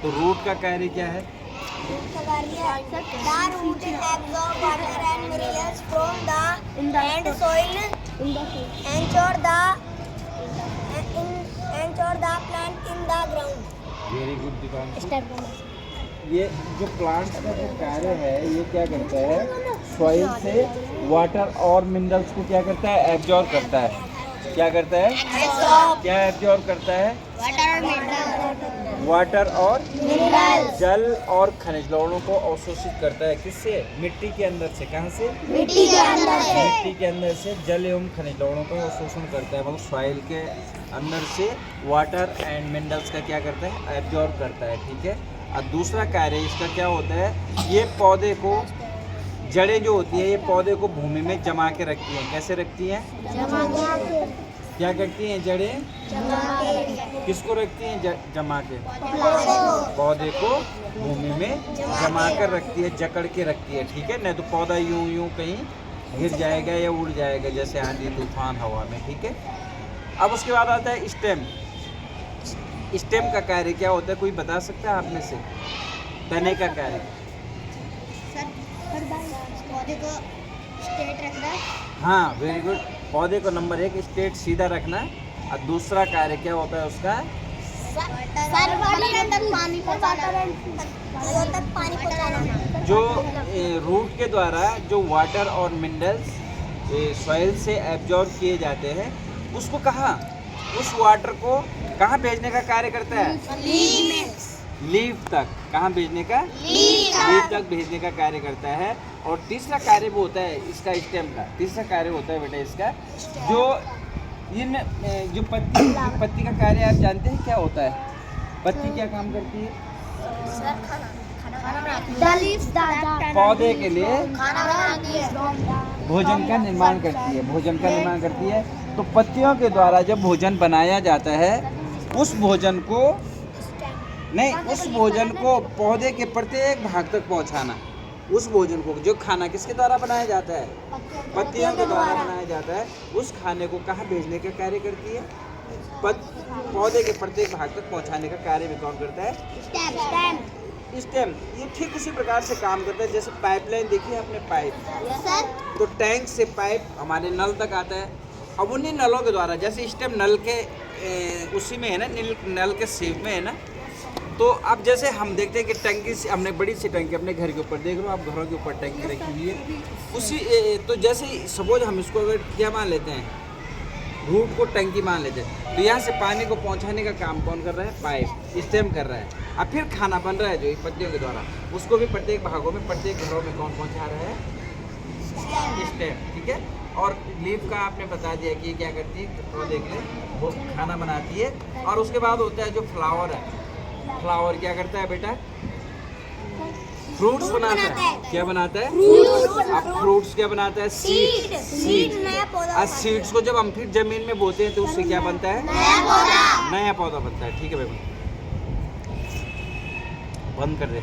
तो रूट का कार्य क्या है? The root absorb water and minerals from the and soil, ensure the plant in the ground. Very good Deepanshu. ये जो प्लांट्स का जो कार्य है ये क्या करता है? सॉइल से वाटर और मिनरल्स को क्या करता है? एब्जॉर्ब करता है। क्या करता है? क्या एब्जॉर्ब करता है? वाटर और जल और खनिज लवणों को अवशोषित करता है। किससे? मिट्टी के अंदर से। कहाँ से? मिट्टी के अंदर से। मिट्टी के अंदर से जल एवं खनिज लवणों का अवशोषण करता है, मतलब सॉइल के अंदर से वाटर एंड मिनरल्स का क्या करता है? एब्जॉर्ब करता है। ठीक है। और दूसरा कार्य इसका क्या होता है? ये पौधे को, जड़ें जो होती है ये पौधे को भूमि में जमा के रखती हैं। कैसे रखती हैं? क्या करती हैं जड़ें? किसको रखती हैं? जमा के। पौधे को भूमि में जमा कर रखती है, जकड़ के रखती है। ठीक है। नहीं तो पौधा यूं यूं कहीं गिर जाएगा या उड़ जाएगा, जैसे आंधी तूफान हवा में। ठीक है। अब उसके बाद आता है स्टेम। स्टेम का कार्य क्या होता है? कोई बता सकता है आप में से? तने का कार्य। पौधे को स्ट्रेट रखना। हाँ, वेरी गुड। पौधे को नंबर 1 स्ट्रेट सीधा रखना। और दूसरा कार्य क्या होता है उसका? पानी पहुंचाना। जो रूट के द्वारा जो वाटर और मिनरल्स सॉइल से एब्जॉर्ब किए जाते हैं, उसको कहाँ, उस वाटर को कहाँ भेजने का कार्य करता है? लीफ तक। कहाँ भेजने का? लीफ तक भेजने का कार्य करता है। और तीसरा कार्य वो होता है इसका, स्टेम का तीसरा कार्य होता है बेटा इसका, जो इन जो पत्ती का कार्य आप जानते हैं क्या होता है? पत्ती क्या काम करती है? पौधे के लिए भोजन का निर्माण करती है। भोजन का निर्माण करती है। तो पत्तियों के द्वारा जब भोजन बनाया जाता है, उस भोजन को पौधे के प्रत्येक भाग तक पहुंचाना। उस भोजन को, जो खाना किसके द्वारा बनाया जाता है? पत्तियों के द्वारा बनाया जाता है। उस खाने को कहाँ भेजने का कार्य करती है? पौधे के प्रत्येक भाग तक पहुंचाने का कार्य भी कौन करता है? स्टेम। ये ठीक उसी प्रकार से काम करता है जैसे पाइपलाइन देखिए आपने, पाइप। तो टैंक से पाइप हमारे नल तक आता है। अब उन्हीं नलों के द्वारा, जैसे स्टेम नल के उसी में है ना, नल के शेप में है ना, तो अब जैसे हम देखते हैं कि टंकी से, हमने बड़ी सी टंकी अपने घर के ऊपर देख रहे हो आप, घरों के ऊपर टंकी रखी हुई है उसी, तो जैसे सपोज हम इसको अगर क्या मान लेते हैं, रूट को टंकी मान लेते हैं, तो यहाँ से पानी को पहुँचाने का काम कौन कर रहा है? पाइप, स्टेम कर रहा है। अब फिर खाना बन रहा है जो पत्तियों के द्वारा, उसको भी प्रत्येक भागों में, प्रत्येक घरों में कौन पहुँचा रहा है? स्टेम। ठीक है। और लीफ का आपने बता दिया कि ये क्या करती है? पौधे के लिए वो खाना बनाती है। और उसके बाद होता है जो फ्लावर है। फ्लावर क्या करता है बेटा? फ्रूट्स बनाता है। क्या बनाता है? अब फ्रूट्स क्या बनाता है? सीड। सीड्स को जब हम फिर जमीन में बोते हैं तो उससे क्या बनता है? नया पौधा बनता है। ठीक है भाई, बंद कर दे।